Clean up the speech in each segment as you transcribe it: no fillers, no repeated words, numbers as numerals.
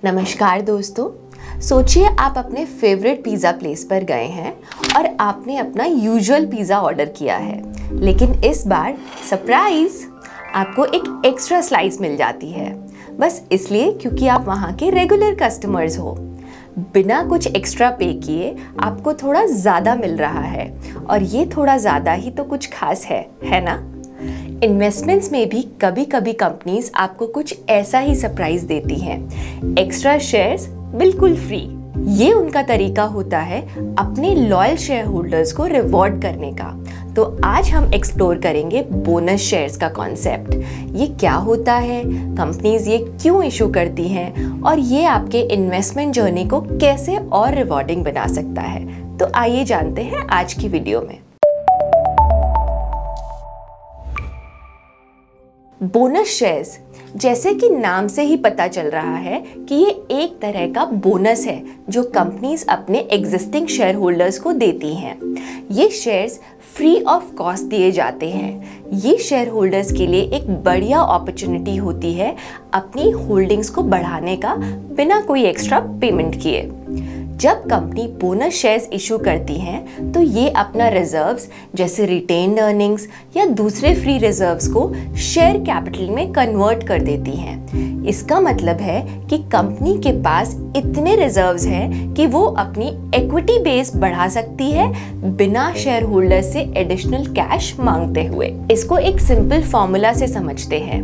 नमस्कार दोस्तों। सोचिए आप अपने फेवरेट पिज़्ज़ा प्लेस पर गए हैं और आपने अपना यूजुअल पिज़्ज़ा ऑर्डर किया है, लेकिन इस बार सरप्राइज आपको एक एक्स्ट्रा स्लाइस मिल जाती है, बस इसलिए क्योंकि आप वहाँ के रेगुलर कस्टमर्स हो। बिना कुछ एक्स्ट्रा पे किए आपको थोड़ा ज़्यादा मिल रहा है, और ये थोड़ा ज़्यादा ही तो कुछ खास है ना? इन्वेस्टमेंट्स में भी कभी कभी कंपनीज आपको कुछ ऐसा ही सरप्राइज देती हैं। एक्स्ट्रा शेयर्स बिल्कुल फ्री। ये उनका तरीका होता है अपने लॉयल शेयर होल्डर्स को रिवॉर्ड करने का। तो आज हम एक्सप्लोर करेंगे बोनस शेयर्स का कॉन्सेप्ट। ये क्या होता है, कंपनीज ये क्यों इशू करती हैं, और ये आपके इन्वेस्टमेंट जर्नी को कैसे और रिवॉर्डिंग बना सकता है। तो आइए जानते हैं आज की वीडियो में। बोनस शेयर्स, जैसे कि नाम से ही पता चल रहा है कि ये एक तरह का बोनस है जो कंपनीज अपने एग्जिस्टिंग शेयर होल्डर्स को देती हैं। ये शेयर्स फ्री ऑफ कॉस्ट दिए जाते हैं। ये शेयर होल्डर्स के लिए एक बढ़िया अपॉर्चुनिटी होती है अपनी होल्डिंग्स को बढ़ाने का बिना कोई एक्स्ट्रा पेमेंट किए। जब कंपनी बोनस शेयर्स इशू करती हैं तो ये अपना रिजर्व्स जैसे रिटेन्ड अर्निंग्स या दूसरे फ्री रिजर्व्स को शेयर कैपिटल में कन्वर्ट कर देती हैं। इसका मतलब है कि कंपनी के पास इतने रिजर्व्स हैं कि वो अपनी इक्विटी बेस बढ़ा सकती है बिना शेयर होल्डर से एडिशनल कैश मांगते हुए। इसको एक सिंपल फॉर्मूला से समझते हैं,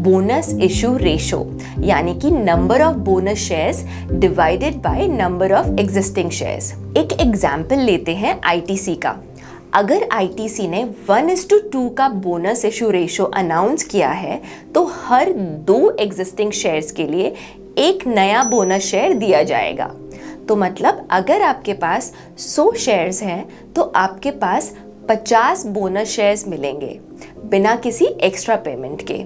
बोनस इशू रेशो, यानी कि number of bonus shares divided by number of existing shares. एक एग्जाम्पल लेते हैं आईटीसी का। अगर आईटीसी ने 1:2 का बोनस इशू रेशो अनाउंस किया है तो हर 2 एग्जिस्टिंग शेयर्स के लिए एक नया बोनस शेयर दिया जाएगा। तो मतलब अगर आपके पास 100 शेयर्स हैं तो आपके पास 50 बोनस शेयर्स मिलेंगे बिना किसी एक्स्ट्रा पेमेंट के।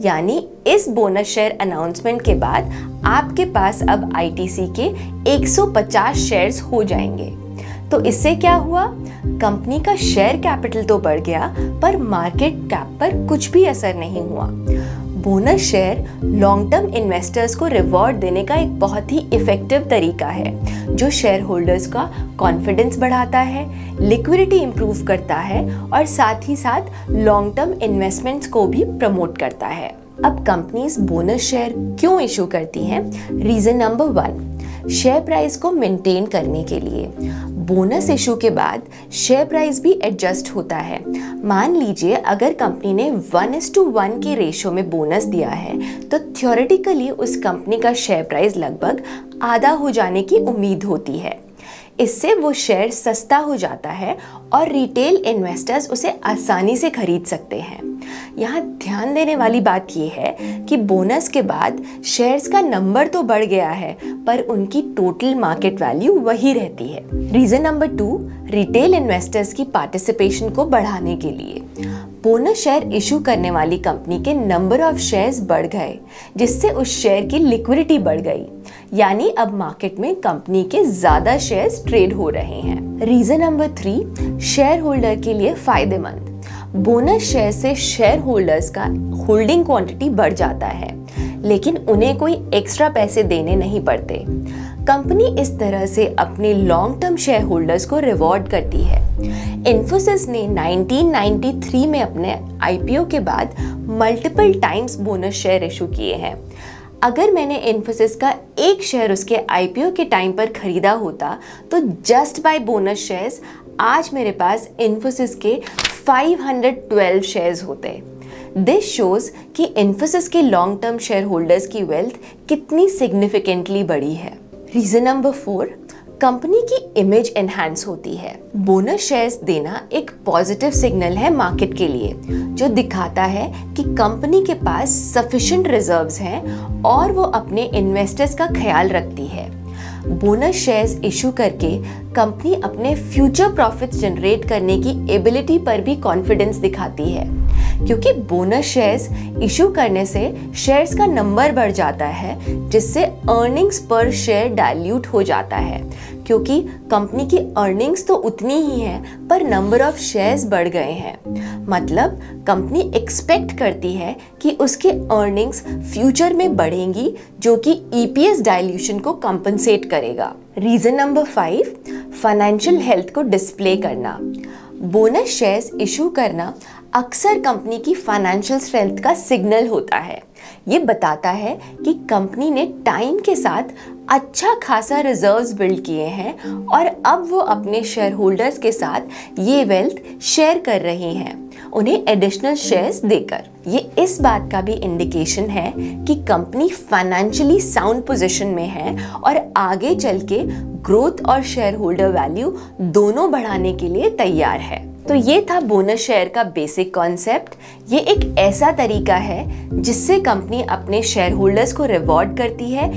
यानी इस बोनस शेयर अनाउंसमेंट के बाद आपके पास अब आईटीसी के 150 शेयर्स हो जाएंगे। तो इससे क्या हुआ, कंपनी का शेयर कैपिटल तो बढ़ गया पर मार्केट कैप पर कुछ भी असर नहीं हुआ। Bonus share long term investors को रिवॉर्ड देने का एक बहुत ही इफेक्टिव तरीका है जो शेयर होल्डर्स का कॉन्फिडेंस बढ़ाता है, लिक्विडिटी इंप्रूव करता है और साथ ही साथ लॉन्ग टर्म इन्वेस्टमेंट्स को भी प्रमोट करता है। अब कंपनीज बोनस शेयर क्यों इशू करती हैं? रीजन नंबर 1, शेयर प्राइस को मेंटेन करने के लिए। बोनस इशू के बाद शेयर प्राइस भी एडजस्ट होता है। मान लीजिए अगर कंपनी ने 1:1 के रेशो में बोनस दिया है तो थ्योरेटिकली उस कंपनी का शेयर प्राइस लगभग आधा हो जाने की उम्मीद होती है। इससे वो शेयर सस्ता हो जाता है और रिटेल इन्वेस्टर्स उसे आसानी से खरीद सकते हैं। यहाँ ध्यान देने वाली बात यह है कि बोनस के बाद शेयर्स का नंबर तो बढ़ गया है पर उनकी टोटल मार्केट वैल्यू वही रहती है। रीजन नंबर 2, रिटेल इन्वेस्टर्स की पार्टिसिपेशन को बढ़ाने के लिए। बोनस शेयर इशू करने वाली कंपनी के नंबर ऑफ शेयर्स बढ़ गए जिससे उस शेयर की लिक्विडिटी बढ़ गई, यानी अब मार्केट में कंपनी के ज्यादा शेयर्स ट्रेड हो रहे हैं। रीजन नंबर 3, शेयर होल्डर के लिए फायदेमंद। बोनस शेयर से शेयर होल्डर्स का होल्डिंग क्वांटिटी बढ़ जाता है लेकिन उन्हें कोई एक्स्ट्रा पैसे देने नहीं पड़ते। कंपनी इस तरह से अपने लॉन्ग टर्म शेयर होल्डर्स को रिवॉर्ड करती है। इन्फोसिस ने 1993 में अपने आईपीओ के बाद multiple times bonus share issue किए हैं। अगर मैंने इन्फोसिस का एक शेयर उसके आईपीओ के टाइम पर खरीदा होता तो जस्ट बाय बोनस शेयर्स आज मेरे पास इन्फोसिस के 512 शेयर्स होते। दिस शोज कि इन्फोसिस के लॉन्ग टर्म शेयर होल्डर्स की वेल्थ कितनी सिग्निफिकेंटली बढ़ी है। रीजन नंबर 4, कंपनी की इमेज एनहांस होती है। बोनस शेयर्स देना एक पॉजिटिव सिग्नल है मार्केट के लिए जो दिखाता है कि कंपनी के पास सफिशिएंट रिजर्व्स हैं और वो अपने इन्वेस्टर्स का ख्याल रखती है। बोनस शेयर्स इशू करके कंपनी अपने फ्यूचर प्रॉफिट्स जनरेट करने की एबिलिटी पर भी कॉन्फिडेंस दिखाती है, क्योंकि बोनस शेयर्स इशू करने से शेयर्स का नंबर बढ़ जाता है जिससे अर्निंग्स पर शेयर डाइल्यूट हो जाता है। क्योंकि कंपनी की अर्निंग्स तो उतनी ही है पर नंबर ऑफ शेयर्स बढ़ गए हैं। मतलब कंपनी एक्सपेक्ट करती है कि उसके अर्निंग्स फ्यूचर में बढ़ेंगी, जो कि ईपीएस डाइल्यूशन को कंपनसेट करेगा। रीजन नंबर 5, फाइनेंशियल हेल्थ को डिस्प्ले करना। बोनस शेयर्स इशू करना अक्सर कंपनी की फाइनेंशियल स्ट्रेंथ का सिग्नल होता है। ये बताता है कि कंपनी ने टाइम के साथ अच्छा खासा रिजर्व्स बिल्ड किए हैं और अब वो अपने शेयर होल्डर्स के साथ ये वेल्थ शेयर कर रही हैं, उन्हें एडिशनल शेयर्स देकर। ये इस बात का भी इंडिकेशन है कि कंपनी फाइनेंशियली साउंड पोजीशन में है और आगे चल के ग्रोथ और शेयर होल्डर वैल्यू दोनों बढ़ाने के लिए तैयार है। तो ये था बोनस शेयर का बेसिक कॉन्सेप्ट। ये एक ऐसा तरीका है जिससे कंपनी अपने शेयर होल्डर्स को रिवॉर्ड करती है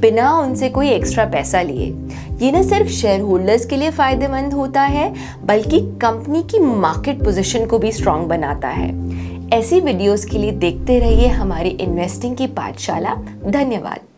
बिना उनसे कोई एक्स्ट्रा पैसा लिए। ये न सिर्फ शेयर होल्डर्स के लिए फायदेमंद होता है बल्कि कंपनी की मार्केट पोजीशन को भी स्ट्रांग बनाता है। ऐसी वीडियोस के लिए देखते रहिए हमारी इन्वेस्टिंग की पाठशाला। धन्यवाद।